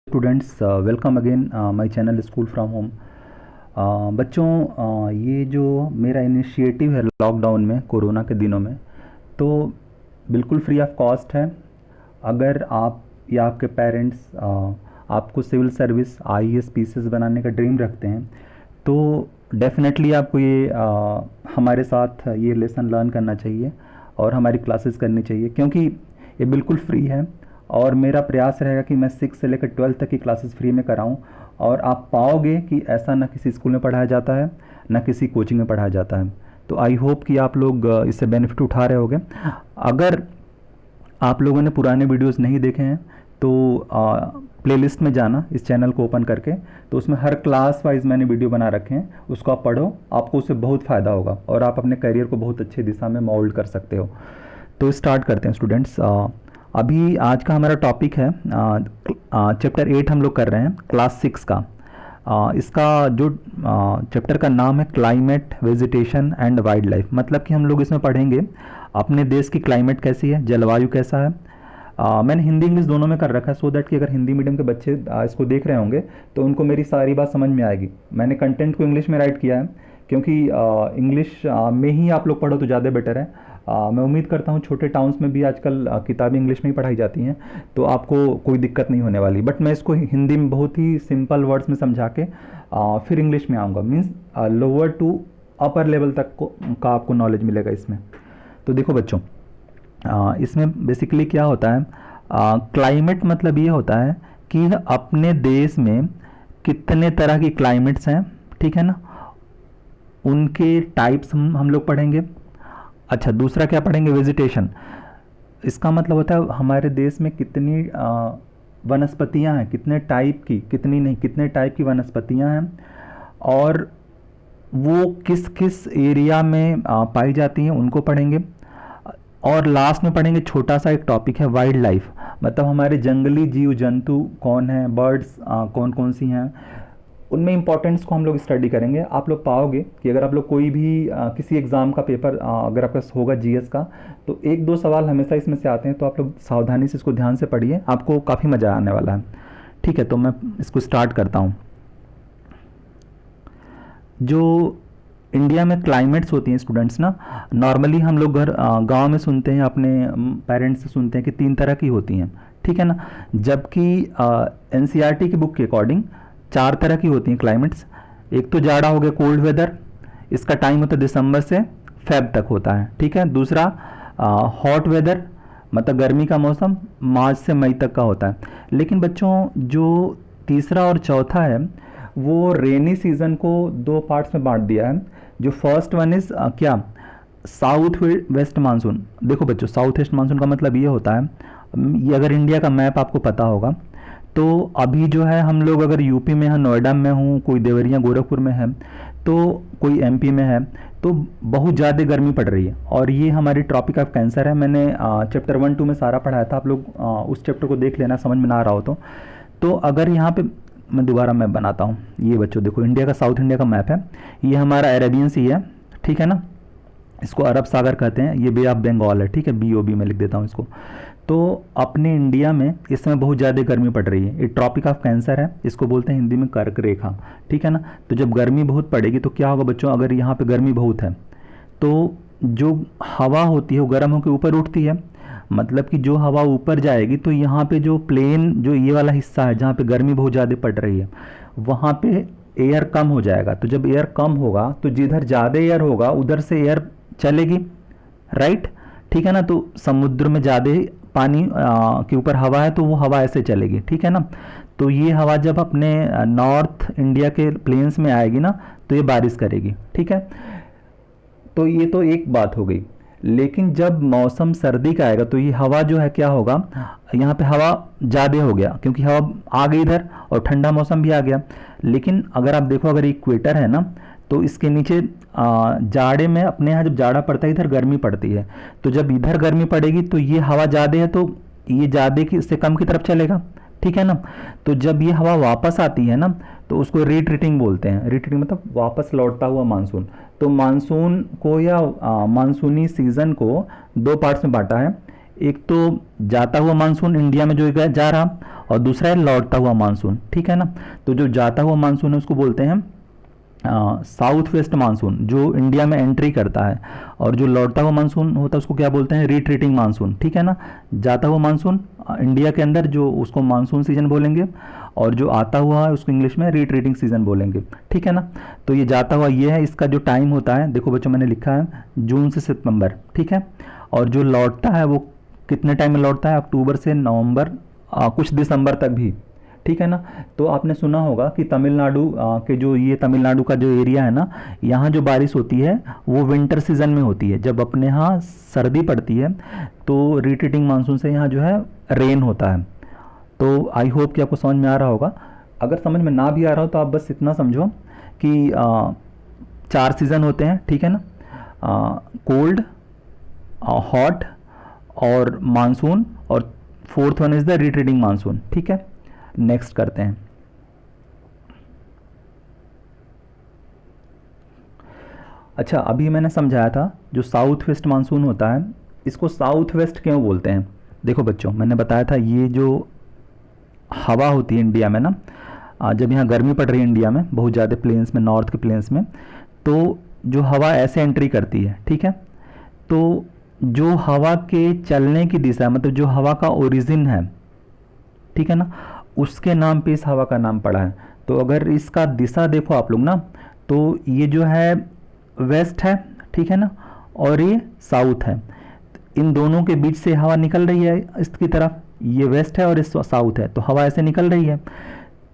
Students, welcome again my channel school from home. बच्चों, ये जो मेरा इनिशिएटिव है लॉकडाउन में कोरोना के दिनों में, तो बिल्कुल फ्री ऑफ कॉस्ट है। अगर आप या आपके पेरेंट्स आपको सिविल सर्विस आईएएस पीसीएस बनाने का ड्रीम रखते हैं तो डेफिनेटली आपको ये हमारे साथ ये लेसन लर्न करना चाहिए और हमारी क्लासेस करनी चाहिए, क्योंकि ये बिल्कुल फ्री है। और मेरा प्रयास रहेगा कि मैं 6 से लेकर 12 तक की क्लासेस फ्री में कराऊं। और आप पाओगे कि ऐसा ना किसी स्कूल में पढ़ाया जाता है ना किसी कोचिंग में पढ़ाया जाता है। तो आई होप कि आप लोग इससे बेनिफिट उठा रहे होंगे। अगर आप लोगों ने पुराने वीडियोस नहीं देखे हैं तो प्लेलिस्ट में जाना, इस चैनल को ओपन करके, तो उसमें हर क्लास वाइज मैंने वीडियो बना रखे हैं, उसको आप पढ़ो, आपको उससे बहुत फ़ायदा होगा और आप अपने करियर को बहुत अच्छी दिशा में मोल्ड कर सकते हो। तो स्टार्ट करते हैं स्टूडेंट्स। अभी आज का हमारा टॉपिक है चैप्टर 8 हम लोग कर रहे हैं, क्लास 6 का। इसका जो चैप्टर का नाम है climate, vegetation and wild life. मतलब कि हम लोग इसमें पढ़ेंगे अपने देश की क्लाइमेट कैसी है, जलवायु कैसा है। मैंने हिंदी इंग्लिश दोनों में कर रखा है, सो दैट कि अगर हिंदी मीडियम के बच्चे इसको देख रहे होंगे तो उनको मेरी सारी बात समझ में आएगी। मैंने कंटेंट को इंग्लिश में राइट किया है क्योंकि इंग्लिश में ही आप लोग पढ़ो तो ज़्यादा बेटर है। मैं उम्मीद करता हूँ छोटे टाउन्स में भी आजकल किताबें इंग्लिश में ही पढ़ाई जाती हैं, तो आपको कोई दिक्कत नहीं होने वाली। बट मैं इसको हिंदी में बहुत ही सिंपल वर्ड्स में समझा के फिर इंग्लिश में आऊँगा। Means lower to upper level तक का आपको नॉलेज मिलेगा इसमें। तो देखो बच्चों, इसमें बेसिकली क्या होता है, क्लाइमेट मतलब ये होता है कि अपने देश में कितने तरह की क्लाइमेट्स हैं, ठीक है ना, उनके टाइप्स हम लोग पढ़ेंगे। अच्छा, दूसरा क्या पढ़ेंगे, वेजिटेशन। इसका मतलब होता है हमारे देश में कितनी वनस्पतियां हैं, कितने टाइप की, कितनी नहीं, कितने टाइप की वनस्पतियां हैं और वो किस किस एरिया में पाई जाती हैं, उनको पढ़ेंगे। और लास्ट में पढ़ेंगे छोटा सा एक टॉपिक है वाइल्ड लाइफ। मतलब हमारे जंगली जीव जंतु कौन हैं, बर्ड्स कौन कौन सी हैं, उनमें इंपॉर्टेंस को हम लोग स्टडी करेंगे। आप लोग पाओगे कि अगर आप लोग कोई भी किसी एग्ज़ाम का पेपर अगर आपका होगा जीएस का, तो 1-2 सवाल हमेशा इसमें से आते हैं। तो आप लोग सावधानी से इसको ध्यान से पढ़िए, आपको काफ़ी मज़ा आने वाला है। ठीक है, तो मैं इसको स्टार्ट करता हूँ। जो इंडिया में क्लाइमेट्स होती हैं स्टूडेंट्स ना, नॉर्मली हम लोग गांव में सुनते हैं, अपने पेरेंट्स से सुनते हैं कि 3 तरह की होती हैं, ठीक है ना। जबकि एनसीईआरटी की बुक के अकॉर्डिंग 4 तरह की होती हैं क्लाइमेट्स। एक तो जाड़ा हो गया, कोल्ड वेदर, इसका टाइम होता है दिसंबर से फेब तक होता है, ठीक है। दूसरा हॉट वेदर, मतलब गर्मी का मौसम, मार्च से मई तक का होता है। लेकिन बच्चों, जो तीसरा और चौथा है वो रेनी सीजन को 2 पार्ट्स में बांट दिया है। जो फर्स्ट वन इज क्या, साउथ वेस्ट मानसून। देखो बच्चों, साउथ वेस्ट मानसून का मतलब ये होता है, ये अगर इंडिया का मैप आपको पता होगा तो अभी जो है हम लोग अगर यूपी में है, नोएडा में हूँ, कोई देवरिया गोरखपुर में है, तो कोई एमपी में है, तो बहुत ज़्यादा गर्मी पड़ रही है और ये हमारी ट्रॉपिक ऑफ कैंसर है। मैंने चैप्टर 1-2 में सारा पढ़ाया था, आप लोग उस चैप्टर को देख लेना, समझ में ना आ रहा हो तो। तो अगर यहाँ पे मैं दोबारा मैप बनाता हूँ, ये बच्चों देखो, इंडिया का, साउथ इंडिया का मैप है, ये हमारा अरेबियन सी है, ठीक है ना, इसको अरब सागर कहते हैं, ये बे ऑफ बंगाल है, ठीक है, BOB में लिख देता हूँ इसको। तो अपने इंडिया में इस समय बहुत ज़्यादा गर्मी पड़ रही है, ये ट्रॉपिक ऑफ कैंसर है, इसको बोलते हैं हिंदी में कर्क रेखा, ठीक है ना। तो जब गर्मी बहुत पड़ेगी तो क्या होगा बच्चों, अगर यहाँ पे गर्मी बहुत है तो जो हवा होती है वो गर्म होकर ऊपर उठती है। मतलब कि जो हवा ऊपर जाएगी तो यहाँ पे जो प्लेन, जो ये वाला हिस्सा है जहाँ पे गर्मी बहुत ज़्यादा पड़ रही है, वहाँ पे एयर कम हो जाएगा। तो जब एयर कम होगा तो जिधर ज़्यादा एयर होगा उधर से एयर चलेगी, राइट, ठीक है ना। तो समुद्र में ज़्यादा पानी के ऊपर हवा है तो वो हवा ऐसे चलेगी, ठीक है ना। तो ये हवा जब अपने नॉर्थ इंडिया के प्लेन्स में आएगी ना तो ये बारिश करेगी, ठीक है। तो ये तो एक बात हो गई। लेकिन जब मौसम सर्दी का आएगा तो ये हवा जो है क्या होगा, यहाँ पे हवा ज़्यादा हो गया क्योंकि हवा आ गई इधर और ठंडा मौसम भी आ गया। लेकिन अगर आप देखो, अगर इक्वेटर है ना तो इसके नीचे जाड़े में, अपने यहाँ जब जाड़ा पड़ता है इधर गर्मी पड़ती है, तो जब इधर गर्मी पड़ेगी तो ये हवा ज़्यादा है तो ये ज़्यादा की से कम की तरफ चलेगा, ठीक है ना। तो जब ये हवा वापस आती है ना तो उसको रिट्रीटिंग बोलते हैं। रिट्रीटिंग मतलब वापस लौटता हुआ मानसून। तो मानसून को या मानसूनी सीज़न को 2 पार्ट्स में बांटा है। एक तो जाता हुआ मानसून इंडिया में जो जा रहा, और दूसरा है लौटता हुआ मानसून, ठीक है ना। तो जो जाता हुआ मानसून है उसको बोलते हैं साउथ वेस्ट मानसून, जो इंडिया में एंट्री करता है, और जो लौटता हुआ मानसून होता है उसको क्या बोलते हैं, रिट्रीटिंग मानसून, ठीक है ना। जाता हुआ मानसून इंडिया के अंदर जो, उसको मानसून सीजन बोलेंगे, और जो आता हुआ है उसको इंग्लिश में रिट्रीटिंग सीजन बोलेंगे, ठीक है ना। तो ये जाता हुआ ये है, इसका जो टाइम होता है, देखो बच्चों मैंने लिखा है जून से सितंबर, ठीक है। और जो लौटता है वो कितने टाइम में लौटता है, अक्टूबर से नवंबर, कुछ दिसंबर तक भी, ठीक है ना। तो आपने सुना होगा कि तमिलनाडु के जो, ये तमिलनाडु का जो एरिया है ना, यहाँ जो बारिश होती है वो विंटर सीजन में होती है, जब अपने यहाँ सर्दी पड़ती है तो रिट्रीटिंग मानसून से यहाँ जो है रेन होता है। तो आई होप कि आपको समझ में आ रहा होगा। अगर समझ में ना भी आ रहा हो तो आप बस इतना समझो कि 4 सीज़न होते हैं, ठीक है ना, कोल्ड, हॉट और मानसून, और fourth one is the retreating monsoon, ठीक है। नेक्स्ट करते हैं। अच्छा, अभी मैंने समझाया था जो साउथ वेस्ट मानसून होता है, इसको साउथ वेस्ट क्यों बोलते हैं। देखो बच्चों, मैंने बताया था ये जो हवा होती है इंडिया में ना, जब यहाँ गर्मी पड़ रही है इंडिया में बहुत ज़्यादा प्लेन्स में, नॉर्थ के प्लेन्स में, तो जो हवा ऐसे एंट्री करती है, ठीक है। तो जो हवा के चलने की दिशा, मतलब जो हवा का ओरिजिन है, ठीक है ना, उसके नाम पे इस हवा का नाम पड़ा है। तो अगर इसका दिशा देखो आप लोग ना, तो ये जो है वेस्ट है, ठीक है ना, और ये साउथ है। इन दोनों के बीच से हवा निकल रही है इसकी तरफ, ये वेस्ट है और इस साउथ है, तो हवा ऐसे निकल रही है।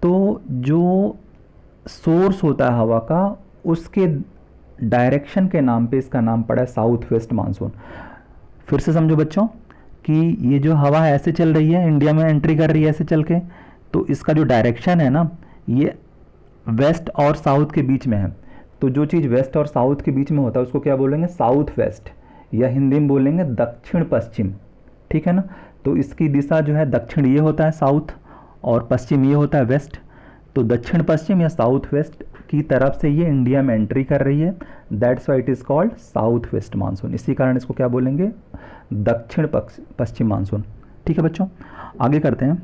तो जो सोर्स होता है हवा का, उसके डायरेक्शन के नाम पे इसका नाम पड़ा है साउथ वेस्ट मानसून। फिर से समझो बच्चों कि ये जो हवा ऐसे चल रही है, इंडिया में एंट्री कर रही है ऐसे चल के, तो इसका जो डायरेक्शन है ना, ये वेस्ट और साउथ के बीच में है। तो जो चीज़ वेस्ट और साउथ के बीच में होता है उसको क्या बोलेंगे, साउथ वेस्ट, या हिंदी में बोलेंगे दक्षिण पश्चिम, ठीक है ना। तो इसकी दिशा जो है, दक्षिण ये होता है साउथ, और पश्चिम ये होता है वेस्ट। तो दक्षिण पश्चिम या साउथ वेस्ट की तरफ से ये इंडिया में एंट्री कर रही है, that's why it is called south west monsoon. इसी कारण इसको क्या बोलेंगे, दक्षिण पश्चिम मानसून, ठीक है बच्चों। आगे करते हैं।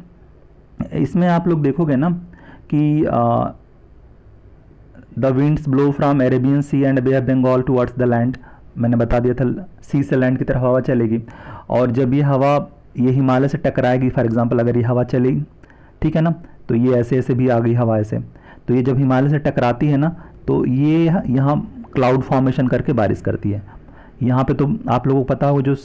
इसमें आप लोग देखोगे ना कि the winds blow from Arabian Sea and Bay of Bengal towards the land, मैंने बता दिया था सी से लैंड की तरफ हवा चलेगी, और जब ये हवा ये हिमालय से टकराएगी, फॉर एग्जांपल अगर ये हवा चली, ठीक है ना, तो ये ऐसे ऐसे भी आ गई हवा ऐसे, तो ये जब हिमालय से टकराती है ना, तो ये यहाँ क्लाउड फॉर्मेशन करके बारिश करती है। यहाँ पे तो आप लोगों को पता हो, जो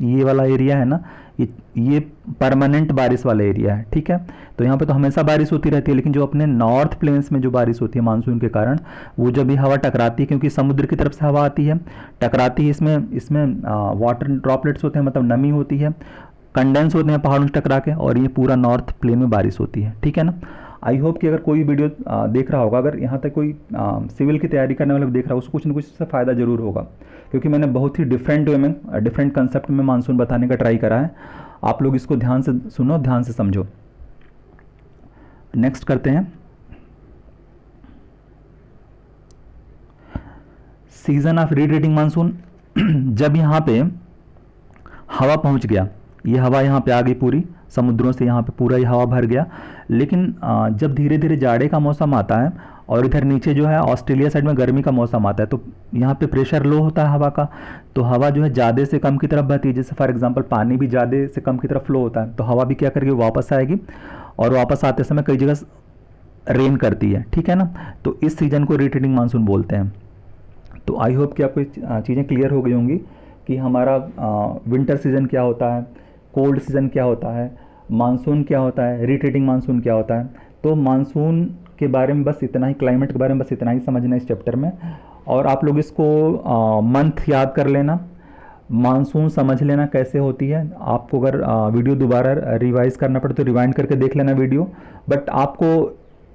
ये वाला एरिया है ना, ये परमानेंट बारिश वाला एरिया है, ठीक है। तो यहाँ पे तो हमेशा बारिश होती रहती है, लेकिन जो अपने नॉर्थ प्लेन्स में जो बारिश होती है मानसून के कारण, वो जब ये हवा टकराती है, क्योंकि समुद्र की तरफ से हवा आती है, टकराती है, इसमें इसमें वाटर ड्रॉपलेट्स होते हैं, मतलब नमी होती है, कंडेंस होते हैं पहाड़ों से टकरा के, और ये पूरा नॉर्थ प्लेन में बारिश होती है, ठीक है ना। आई होप कि अगर कोई वीडियो देख रहा होगा, अगर यहाँ तक कोई सिविल की तैयारी करने वाला देख रहा हो, उसको कुछ ना कुछ इससे फ़ायदा ज़रूर होगा, क्योंकि मैंने बहुत ही डिफरेंट वे में, डिफरेंट कंसेप्ट में मानसून बताने का ट्राई करा है। आप लोग इसको ध्यान से सुनो, ध्यान से समझो। नेक्स्ट करते हैं। Season of retreating monsoon. जब यहाँ पे हवा पहुँच गया, ये हवा यहाँ पे आ गई पूरी समुद्रों से, यहाँ पे पूरा ये हवा भर गया, लेकिन जब धीरे धीरे जाड़े का मौसम आता है, और इधर नीचे जो है ऑस्ट्रेलिया साइड में गर्मी का मौसम आता है, तो यहाँ पे प्रेशर लो होता है हवा का, तो हवा जो है ज़्यादा से कम की तरफ बहती है। जैसे फॉर एग्जांपल पानी भी ज़्यादा से कम की तरफ फ्लो होता है, तो हवा भी क्या करके वापस आएगी, और वापस आते समय कई जगह रेन करती है, ठीक है ना। तो इस सीजन को रिट्रीटिंग मानसून बोलते हैं। तो आई होप कि आपको चीज़ें क्लियर हो गई होंगी कि हमारा विंटर सीज़न क्या होता है, कोल्ड सीज़न क्या होता है, मानसून क्या होता है, रिट्रीटिंग मानसून क्या होता है। तो मानसून के बारे में बस इतना ही, क्लाइमेट के बारे में बस इतना ही समझना इस चैप्टर में, और आप लोग इसको मंथ याद कर लेना, मानसून समझ लेना कैसे होती है। आपको अगर वीडियो दोबारा रिवाइज करना पड़े तो रिवाइंड करके देख लेना वीडियो, बट आपको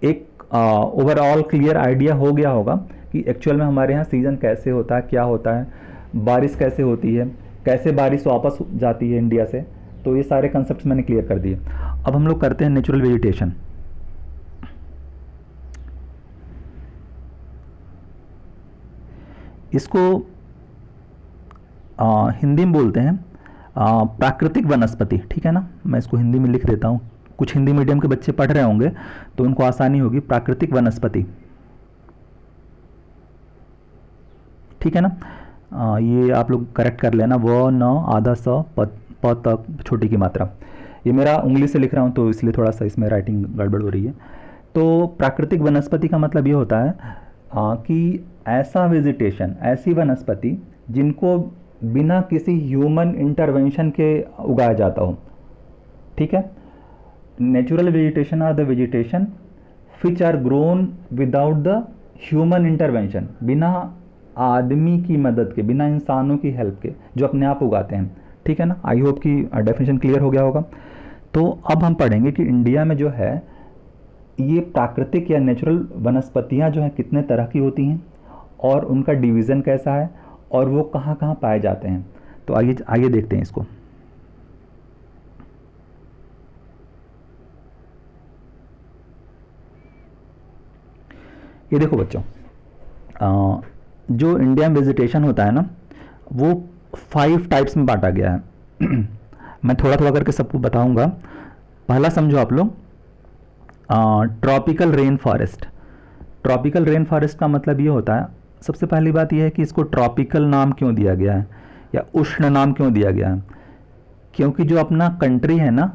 एक ओवरऑल क्लियर आइडिया हो गया होगा कि एक्चुअल में हमारे यहाँ सीज़न कैसे होता है, क्या होता है, बारिश कैसे होती है, कैसे बारिश वापस जाती है इंडिया से। तो ये सारे कंसेप्ट मैंने क्लियर कर दिए। अब हम लोग करते हैं नेचुरल वेजिटेशन। इसको हिंदी में बोलते हैं प्राकृतिक वनस्पति, ठीक है ना, मैं इसको हिंदी में लिख देता हूँ, कुछ हिंदी मीडियम के बच्चे पढ़ रहे होंगे तो उनको आसानी होगी। प्राकृतिक वनस्पति, ठीक है ना। ये आप लोग करेक्ट कर लेना, व न आधा स प तक छोटी की मात्रा। ये मेरा उंगली से लिख रहा हूँ तो इसलिए थोड़ा सा इसमें राइटिंग गड़बड़ हो रही है। तो प्राकृतिक वनस्पति का मतलब ये होता है कि ऐसा वेजिटेशन, ऐसी वनस्पति जिनको बिना किसी ह्यूमन इंटरवेंशन के उगाया जाता हो, ठीक है। Natural vegetation are the vegetation which are grown without the human intervention, बिना आदमी की मदद के, बिना इंसानों की हेल्प के, जो अपने आप उगाते हैं, ठीक है ना। आई होप कि डेफिनेशन क्लियर हो गया होगा। तो अब हम पढ़ेंगे कि इंडिया में जो है ये प्राकृतिक या नेचुरल वनस्पतियाँ जो हैं कितने तरह की होती हैं और उनका डिवीज़न कैसा है और वो कहाँ कहाँ पाए जाते हैं। तो आइए आइए देखते हैं इसको। ये देखो बच्चों, जो इंडियन वेजिटेशन होता है ना वो 5 टाइप्स में बांटा गया है। मैं थोड़ा थोड़ा करके सबको बताऊंगा। पहला समझो आप लोग, tropical rain forest. Tropical rain forest का मतलब ये होता है, सबसे पहली बात यह है कि इसको ट्रॉपिकल नाम क्यों दिया गया है या उष्ण नाम क्यों दिया गया है। क्योंकि जो अपना कंट्री है ना,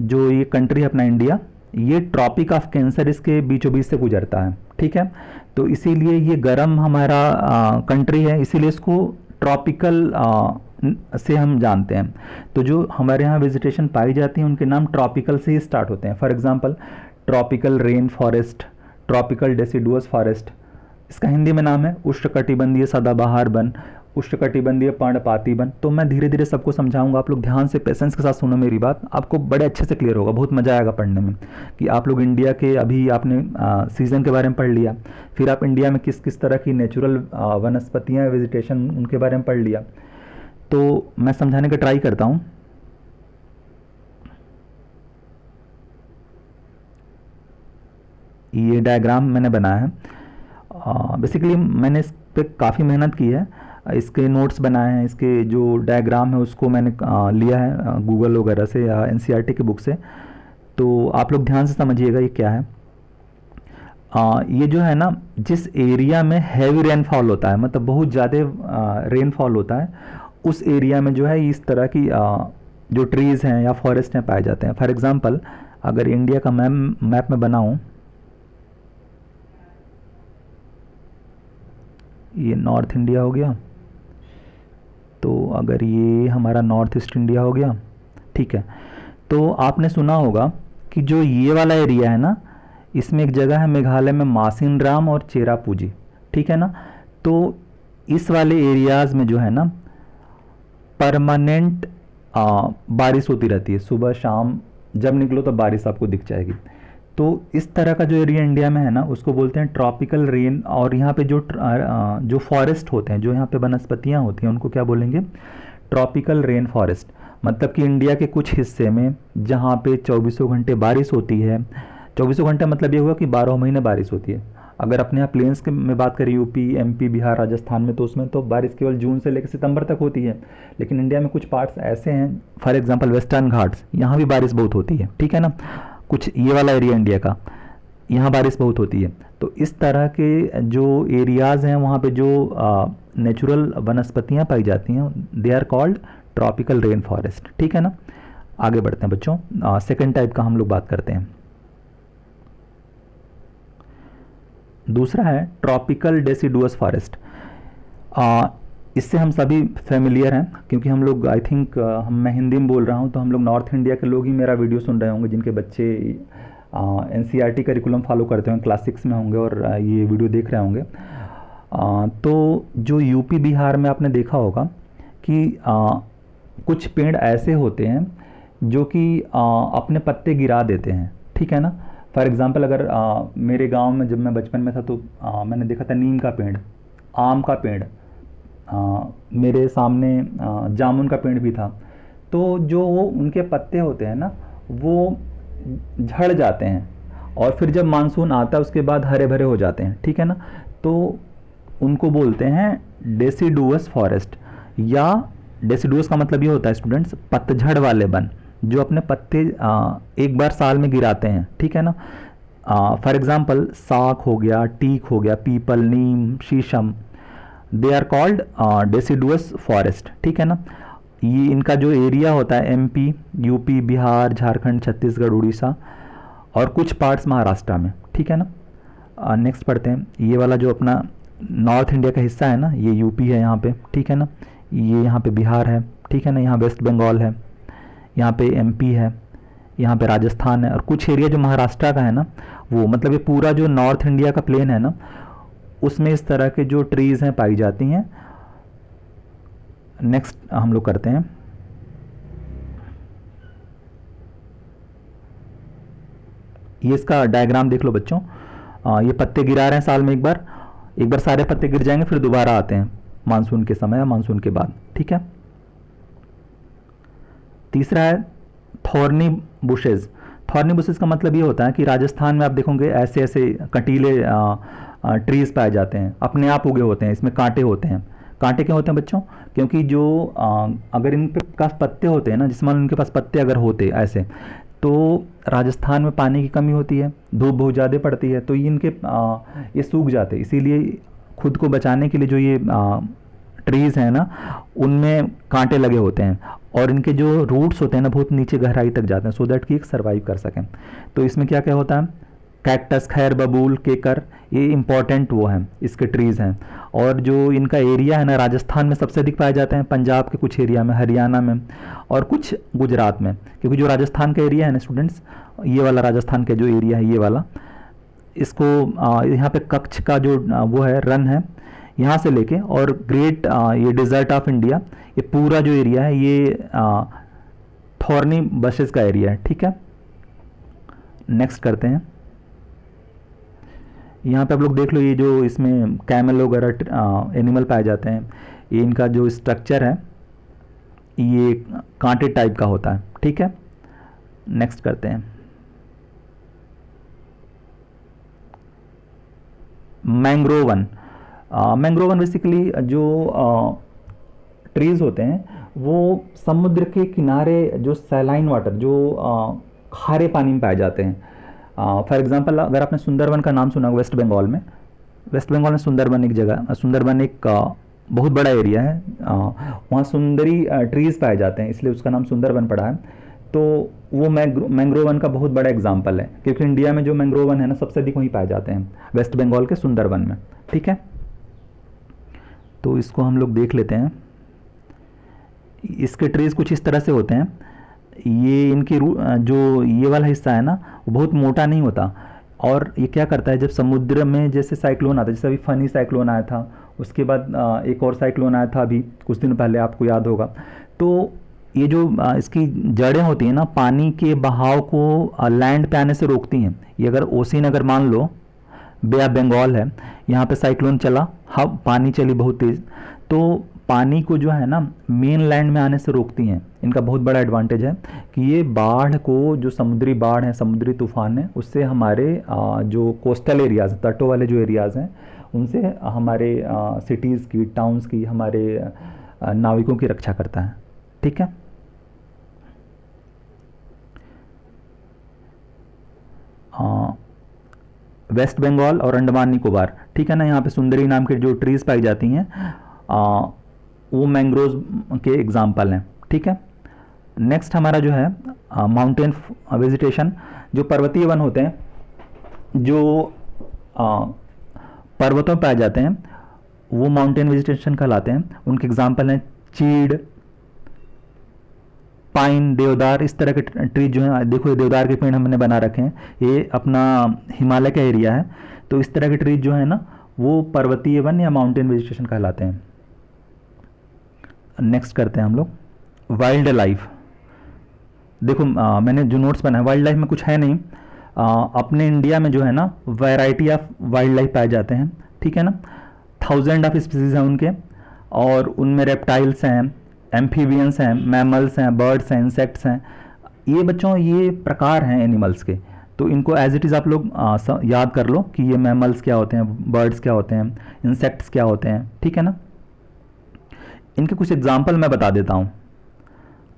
जो ये कंट्री है अपना इंडिया, ये ट्रॉपिक ऑफ कैंसर इसके बीचों बीच से गुजरता है, ठीक है। तो इसीलिए ये गर्म हमारा कंट्री है, इसीलिए इसको ट्रॉपिकल से हम जानते हैं। तो जो हमारे यहाँ वेजिटेशन पाई जाती है उनके नाम ट्रॉपिकल से ही स्टार्ट होते हैं। For example tropical rain forest, tropical deciduous forest, इसका हिंदी में नाम है उष्णकटिबंधीय सदाबहार वन, उष्णकटिबंधीय पर्णपाती वन। तो मैं धीरे धीरे सबको समझाऊंगा, आप लोग ध्यान से पेशेंस के साथ सुनो मेरी बात, आपको बड़े अच्छे से क्लियर होगा, बहुत मजा आएगा पढ़ने में। कि आप लोग इंडिया के, अभी आपने सीज़न के बारे में पढ़ लिया, फिर आप इंडिया में किस किस तरह की नेचुरल वनस्पतियाँ, वेजिटेशन, उनके बारे में पढ़ लिया। तो मैं समझाने का ट्राई करता हूँ। ये डायग्राम मैंने बनाया है। बेसिकली मैंने इस पर काफ़ी मेहनत की है, इसके नोट्स बनाए हैं, इसके जो डायग्राम है उसको मैंने लिया है गूगल वगैरह से या एनसीईआरटी की बुक से। तो आप लोग ध्यान से समझिएगा ये क्या है। ये जो है ना, जिस एरिया में हैवी रेनफॉल होता है, मतलब बहुत ज़्यादा रेनफॉल होता है, उस एरिया में जो है इस तरह की जो ट्रीज़ हैं या फॉरेस्ट हैं पाए जाते हैं। फॉर एग्जांपल अगर इंडिया का मैप में बनाऊं, ये नॉर्थ इंडिया हो गया, तो अगर ये हमारा नॉर्थ ईस्ट इंडिया हो गया, ठीक है। तो आपने सुना होगा कि जो ये वाला एरिया है ना, इसमें एक जगह है मेघालय में मासिनराम और चेरापूंजी, ठीक है ना। तो इस वाले एरियाज़ में जो है ना परमानेंट बारिश होती रहती है, सुबह शाम जब निकलो तो बारिश आपको दिख जाएगी। तो इस तरह का जो एरिया इंडिया में है ना उसको बोलते हैं ट्रॉपिकल रेन। और यहाँ पे जो फॉरेस्ट होते हैं, जो यहाँ पे वनस्पतियाँ होती हैं, उनको क्या बोलेंगे, ट्रॉपिकल रेन फॉरेस्ट। मतलब कि इंडिया के कुछ हिस्से में जहाँ पे 24 घंटे बारिश होती है, 24 घंटे मतलब ये हुआ कि 12 महीने बारिश होती है। अगर अपने यहाँ प्लेन्स के में बात करें, यूपी, एमपी, बिहार, राजस्थान में, तो उसमें तो बारिश केवल जून से लेकर सितंबर तक होती है। लेकिन इंडिया में कुछ पार्ट्स ऐसे हैं, फॉर एग्जांपल वेस्टर्न घाट्स, यहाँ भी बारिश बहुत होती है, ठीक है ना। कुछ ये वाला एरिया इंडिया का, यहाँ बारिश बहुत होती है। तो इस तरह के जो एरियाज़ हैं वहाँ पे जो नेचुरल वनस्पतियाँ पाई जाती हैं, they are called tropical rain forest, ठीक है ना। आगे बढ़ते हैं बच्चों, सेकेंड टाइप का हम लोग बात करते हैं। दूसरा है ट्रॉपिकल डेसिडुअस फॉरेस्ट। इससे हम सभी फेमिलियर हैं क्योंकि हम लोग, आई थिंक मैं हिंदी में बोल रहा हूँ तो हम लोग नॉर्थ इंडिया के लोग ही मेरा वीडियो सुन रहे होंगे, जिनके बच्चे एनसीईआरटी करिकुलम फॉलो करते होंगे, क्लास 6 में होंगे और ये वीडियो देख रहे होंगे। तो जो यूपी बिहार में आपने देखा होगा कि कुछ पेड़ ऐसे होते हैं जो कि अपने पत्ते गिरा देते हैं, ठीक है ना। फॉर एग्ज़ाम्पल अगर मेरे गांव में जब मैं बचपन में था तो मैंने देखा था नीम का पेड़, आम का पेड़, मेरे सामने जामुन का पेड़ भी था। तो जो वो उनके पत्ते होते हैं ना वो झड़ जाते हैं और फिर जब मानसून आता है उसके बाद हरे भरे हो जाते हैं, ठीक है ना। तो उनको बोलते हैं डेसिडुअस फॉरेस्ट या डेसिडुअस का मतलब ये होता है स्टूडेंट्स, पतझड़ वाले वन, जो अपने पत्ते एक बार साल में गिराते हैं, ठीक है ना। फॉर एग्जाम्पल साख हो गया, टीक हो गया, पीपल, नीम, शीशम, they are called deciduous forest, ठीक है ना। ये इनका जो एरिया होता है एमपी, यूपी, बिहार, झारखंड, छत्तीसगढ़, उड़ीसा और कुछ पार्ट्स महाराष्ट्र में, ठीक है ना। नेक्स्ट पढ़ते हैं, ये वाला जो अपना नॉर्थ इंडिया का हिस्सा है ना, ये यूपी है यहाँ पे, ठीक है ना। ये यहाँ पे बिहार है, ठीक है ना। यहाँ वेस्ट बंगाल है, यहाँ पे एमपी है, यहाँ पे राजस्थान है और कुछ एरिया जो महाराष्ट्र का है ना वो, मतलब ये पूरा जो नॉर्थ इंडिया का प्लेन है ना उसमें इस तरह के जो ट्रीज़ हैं पाई जाती हैं। नेक्स्ट हम लोग करते हैं, ये इसका डायग्राम देख लो बच्चों। ये पत्ते गिरा रहे हैं साल में एक बार सारे पत्ते गिर जाएंगे, फिर दोबारा आते हैं मानसून के समय या मानसून के बाद, ठीक है। तीसरा है थॉर्नी बुशेज। थॉर्नी बुशेज का मतलब ये होता है कि राजस्थान में आप देखोगे ऐसे ऐसे कटीले ट्रीज पाए जाते हैं, अपने आप उगे होते हैं, इसमें कांटे होते हैं। कांटे क्यों होते हैं बच्चों? क्योंकि जो अगर इनके पास पत्ते होते हैं ना, जिसमें इनके पास पत्ते अगर होते ऐसे, तो राजस्थान में पानी की कमी होती है, धूप बहुत ज़्यादा पड़ती है, तो ये सूख जाते हैं। इसीलिए खुद को बचाने के लिए जो ये ट्रीज़ हैं ना उनमें कांटे लगे होते हैं और इनके जो रूट्स होते हैं ना बहुत नीचे गहराई तक जाते हैं, सो दैट कि एक सर्वाइव कर सकें। तो इसमें क्या क्या होता है, कैक्टस, खैर, बबूल, केकर, ये इंपॉर्टेंट वो हैं, इसके ट्रीज़ हैं। और जो इनका एरिया है ना राजस्थान में सबसे अधिक पाए जाते हैं, पंजाब के कुछ एरिया में, हरियाणा में और कुछ गुजरात में। क्योंकि जो राजस्थान का एरिया है ना स्टूडेंट्स, ये वाला राजस्थान का जो एरिया है ये वाला, इसको यहाँ पे कच्छ का जो वो है रन है यहाँ से लेके और ग्रेट ये डिज़र्ट ऑफ इंडिया, ये पूरा जो एरिया है ये थॉर्नी बशेस का एरिया है, ठीक है। नेक्स्ट करते हैं, यहाँ पे आप लोग देख लो, ये जो इसमें कैमल वगैरह एनिमल पाए जाते हैं, ये इनका जो स्ट्रक्चर है ये कांटे टाइप का होता है, ठीक है। नेक्स्ट करते हैं, मैंग्रोवन। मैंग्रोवन बेसिकली जो ट्रीज़ होते हैं वो समुद्र के किनारे जो सैलाइन वाटर, जो खारे पानी में पाए जाते हैं। फॉर एग्जांपल अगर आपने सुंदरवन का नाम सुना, वेस्ट बंगाल में सुंदरवन एक जगह, सुंदरवन एक बहुत बड़ा एरिया है, वहाँ सुंदरी ट्रीज़ पाए जाते हैं, इसलिए उसका नाम सुंदरवन पड़ा है। तो वो मैंग्रोवन का बहुत बड़ा एग्जाम्पल है, क्योंकि इंडिया में जो मैंग्रोवन है ना सबसे अधिक वहीं पाए जाते हैं, वेस्ट बंगाल के सुंदरवन में, ठीक है। तो इसको हम लोग देख लेते हैं, इसके ट्रीज कुछ इस तरह से होते हैं। ये इनकी जो ये वाला हिस्सा है ना वो बहुत मोटा नहीं होता, और ये क्या करता है जब समुद्र में जैसे साइक्लोन आता है, जैसे अभी फनी साइक्लोन आया था, उसके बाद एक और साइक्लोन आया था अभी कुछ दिन पहले, आपको याद होगा। तो ये जो इसकी जड़ें होती हैं ना पानी के बहाव को लैंड पे आने से रोकती हैं। ये अगर ओशियन अगर मान लो बे ऑफ बंगाल है, यहाँ पे साइक्लोन चला, पानी चली बहुत तेज़, तो पानी को जो है ना मेन लैंड में आने से रोकती हैं। इनका बहुत बड़ा एडवांटेज है कि ये बाढ़ को, जो समुद्री बाढ़ है, समुद्री तूफान है, उससे हमारे जो कोस्टल एरियाज़, तटों वाले जो एरियाज़ हैं, उनसे हमारे सिटीज़ की, टाउन्स की, हमारे नाविकों की रक्षा करता है, ठीक है। वेस्ट बंगाल और अंडमान निकोबार, ठीक है ना, यहाँ पे सुंदरी नाम के जो ट्रीज़ पाई जाती हैं वो मैंग्रोव के एग्जाम्पल हैं, ठीक है। नेक्स्ट हमारा जो है माउंटेन वेजिटेशन, जो पर्वतीय वन होते हैं, जो पर्वतों में पाए जाते हैं, वो माउंटेन वेजिटेशन कहलाते हैं। उनके एग्जाम्पल हैं चीड़, पाइन, देवदार, इस तरह के ट्री जो हैं। देखो देवदार के पेड़ हमने बना रखे हैं, ये अपना हिमालय का एरिया है, तो इस तरह के ट्री जो है ना वो पर्वतीय वन या माउंटेन वेजिटेशन कहलाते हैं। नेक्स्ट करते हैं हम लोग वाइल्ड लाइफ। देखो मैंने जो नोट्स बनाए, वाइल्ड लाइफ में कुछ है नहीं, अपने इंडिया में जो है ना वैरायटी ऑफ वाइल्ड लाइफ पाए जाते हैं, ठीक है ना। 1000 ऑफ स्पीसीज हैं उनके, और उनमें रेप्टाइल्स हैं, एम्फीबियंस हैं, मैमल्स हैं, बर्ड्स हैं, इंसेक्ट्स हैं। ये बच्चों ये प्रकार हैं एनिमल्स के, तो इनको एज इट इज़ आप लोग याद कर लो कि ये मैमल्स क्या होते हैं, बर्ड्स क्या होते हैं, इंसेक्ट्स क्या होते हैं, ठीक है ना। इनके कुछ एग्जाम्पल मैं बता देता हूँ।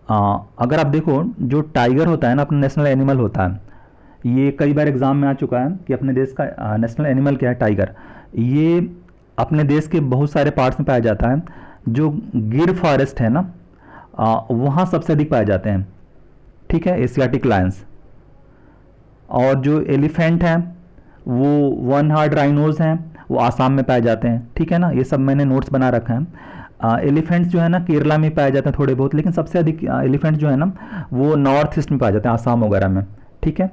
अगर आप देखो, जो टाइगर होता है ना, अपना नेशनल एनिमल होता है। ये कई बार एग्ज़ाम में आ चुका है कि अपने देश का नेशनल एनिमल क्या है, टाइगर। ये अपने देश के बहुत सारे पार्ट्स में पाया जाता है। जो गिर फॉरेस्ट है ना, वहाँ सबसे अधिक पाए जाते हैं, ठीक है, एशियाटिक लायंस। और जो एलिफेंट हैं वो वन हार्ड राइनोज हैं, वो आसाम में पाए जाते हैं, ठीक है ना। ये सब मैंने नोट्स बना रखा है। एलिफेंट्स जो है ना केरला में पाए जाते हैं थोड़े बहुत, लेकिन सबसे अधिक एलिफेंट्स जो है ना वो नॉर्थ ईस्ट में पाए जाते हैं, आसाम वगैरह में, ठीक है।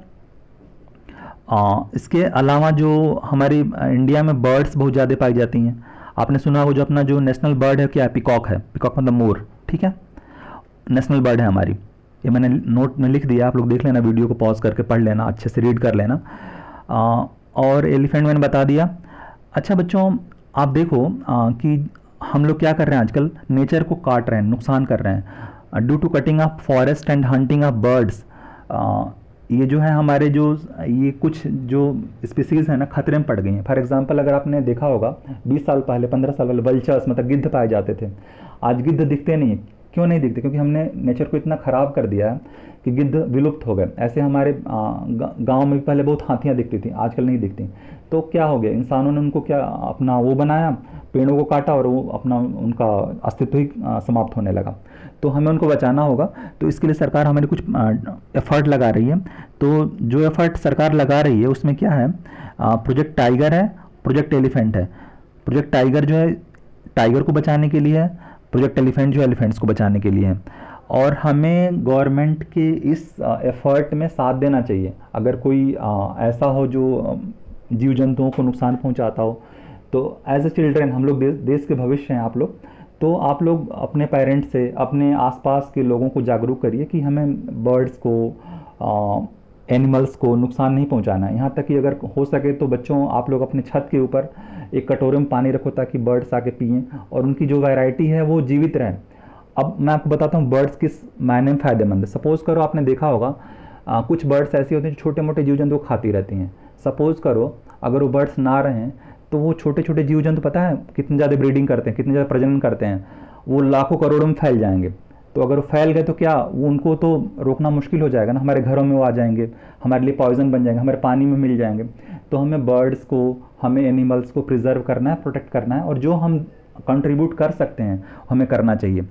इसके अलावा जो हमारी इंडिया में बर्ड्स बहुत ज़्यादा पाई जाती हैं। आपने सुना हो, जो अपना जो नेशनल बर्ड है क्या है, पिकॉक है। पिकॉक मतलब मोर, ठीक है, नेशनल बर्ड है हमारी। ये मैंने नोट में लिख दिया, आप लोग देख लेना, वीडियो को पॉज करके पढ़ लेना, अच्छे से रीड कर लेना। और एलिफेंट मैंने बता दिया। अच्छा बच्चों, आप देखो कि हम लोग क्या कर रहे हैं आजकल, नेचर को काट रहे हैं, नुकसान कर रहे हैं, due to cutting of forest and hunting of birds. ये जो है हमारे जो ये कुछ जो स्पीसीज़ हैं ना खतरे में पड़ गई हैं। फॉर एग्जांपल, अगर आपने देखा होगा 20 साल पहले, 15 साल पहले वल्चर्स मतलब गिद्ध पाए जाते थे। आज गिद्ध दिखते नहीं। क्यों नहीं दिखते? क्योंकि हमने नेचर को इतना ख़राब कर दिया है कि गिद्ध विलुप्त हो गए। ऐसे हमारे गांव में भी पहले बहुत हाथियाँ दिखती थी, आजकल नहीं दिखती। तो क्या हो गया, इंसानों ने उनको क्या अपना वो बनाया, पेड़ों को काटा और वो अपना उनका अस्तित्व ही समाप्त होने लगा। तो हमें उनको बचाना होगा। तो इसके लिए सरकार हमारी कुछ एफर्ट लगा रही है। तो जो एफर्ट सरकार लगा रही है उसमें क्या है, प्रोजेक्ट टाइगर है, प्रोजेक्ट एलिफेंट है। प्रोजेक्ट टाइगर जो है टाइगर को बचाने के लिए है, प्रोजेक्ट एलिफेंट जो है एलिफेंट्स को बचाने के लिए है। और हमें गवर्नमेंट के इस एफर्ट में साथ देना चाहिए। अगर कोई ऐसा हो जो जीव जंतुओं को नुकसान पहुंचाता हो, तो एज ए चिल्ड्रेन, हम लोग देश के भविष्य हैं आप लोग, तो आप लोग अपने पेरेंट्स से, अपने आसपास के लोगों को जागरूक करिए कि हमें बर्ड्स को, एनिमल्स को नुकसान नहीं पहुंचाना है। यहाँ तक कि अगर हो सके तो बच्चों, आप लोग अपने छत के ऊपर एक कटोरे में पानी रखो ताकि बर्ड्स आके पिएं और उनकी जो वैरायटी है वो जीवित रहें। अब मैं आपको बताता हूँ बर्ड्स किस मायने में फ़ायदेमंद है। सपोज़ करो, आपने देखा होगा कुछ बर्ड्स ऐसी होती हैं जो छोटे मोटे जीव जंतु को खाती रहती हैं। सपोज़ करो अगर वो बर्ड्स ना रहें तो वो छोटे छोटे जीव जंतु पता है कितनी ज़्यादा ब्रीडिंग करते हैं, कितनी ज़्यादा प्रजनन करते हैं, वो लाखों करोड़ों में फैल जाएंगे। तो अगर वो फैल गए तो क्या वो उनको तो रोकना मुश्किल हो जाएगा ना। हमारे घरों में वो आ जाएंगे, हमारे लिए पॉइजन बन जाएंगे, हमारे पानी में मिल जाएंगे। तो हमें बर्ड्स को, हमें एनिमल्स को प्रिजर्व करना है, प्रोटेक्ट करना है, और जो हम कंट्रीब्यूट कर सकते हैं हमें करना चाहिए।